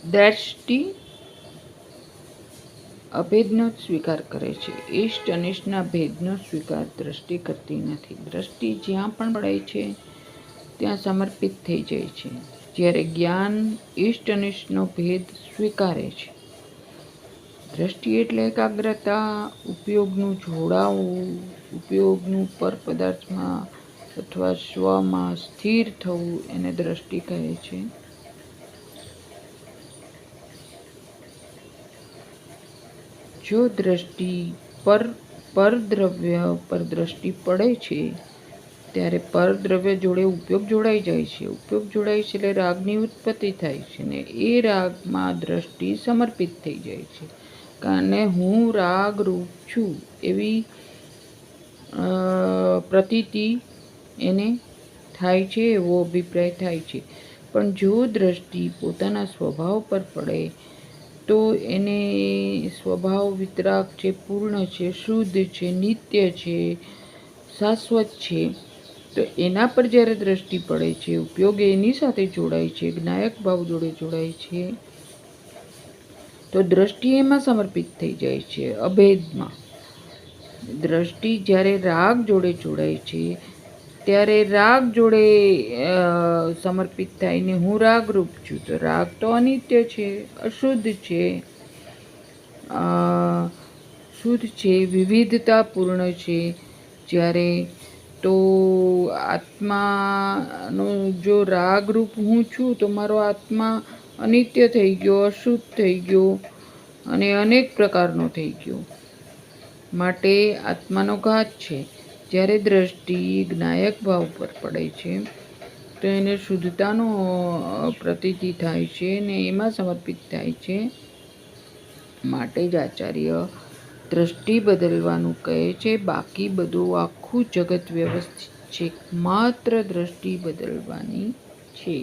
દ્રષ્ટિ અભેદનો સ્વીકાર કરે છે. ઇષ્ટ અનિષ્ટના ભેદનો સ્વીકાર દ્રષ્ટિ કરતી નથી. દ્રષ્ટિ જ્યાં પણ પડે છે ત્યાં સમર્પિત થઈ જાય છે, જ્યારે જ્ઞાન ઇષ્ટ અનિષ્ટનો ભેદ સ્વીકારે છે. દ્રષ્ટિ એટલે એકાગ્રતા, ઉપયોગનું જોડાવું, ઉપયોગનું પર પદાર્થમાં અથવા સ્વમાં સ્થિર થવું એને દ્રષ્ટિ કહે છે. જો દ્રષ્ટિ પરદ્રવ્ય પર દ્રષ્ટિ પડે છે ત્યારે પરદ્રવ્ય જોડે ઉપયોગ જોડાઈ જાય છે. ઉપયોગ જોડાય છે એટલે રાગની ઉત્પત્તિ થાય છે ને એ રાગમાં દ્રષ્ટિ સમર્પિત થઈ જાય છે. અને હું રાગરૂપ છું એવી પ્રતીતિ એને થાય છે, એવો અભિપ્રાય થાય છે. પણ જો દ્રષ્ટિ પોતાના સ્વભાવ પર પડે તો એને સ્વભાવ વિતરાગ છે, પૂર્ણ છે, શુદ્ધ છે, નિત્ય છે, શાશ્વત છે, તો એના પર જ્યારે દ્રષ્ટિ પડે છે, ઉપયોગ એની સાથે જોડાય છે, જ્ઞાયક ભાવ જોડે જોડાય છે, તો દ્રષ્ટિ એમાં સમર્પિત થઈ જાય છે, અભેદમાં. દ્રષ્ટિ જ્યારે રાગ જોડે જોડાય છે ત્યારે રાગ જોડે સમર્પિત થાય ને હું રાગરૂપ છું. તો રાગ તો અનિત્ય છે, અશુદ્ધ છે, શુદ્ધ છે, વિવિધતાપૂર્ણ છે. જ્યારે તો આત્માનો જો રાગરૂપ હું છું તો મારો આત્મા અનિત્ય થઈ ગયો, અશુદ્ધ થઈ ગયો અને અનેક પ્રકારનો થઈ ગયો. માટે આત્માનો ઘાત છે. જ્યારે દ્રષ્ટિ જ્ઞાયક ભાવ પર પડે છે તો એને શુદ્ધતાનો પ્રતીતિ થાય છે ને એમાં સમર્પિત થાય છે. માટે જ આચાર્ય દ્રષ્ટિ બદલવાનું કહે છે. બાકી બધું આખું જગત વ્યવસ્થિત છે, માત્ર દ્રષ્ટિ બદલવાની છે.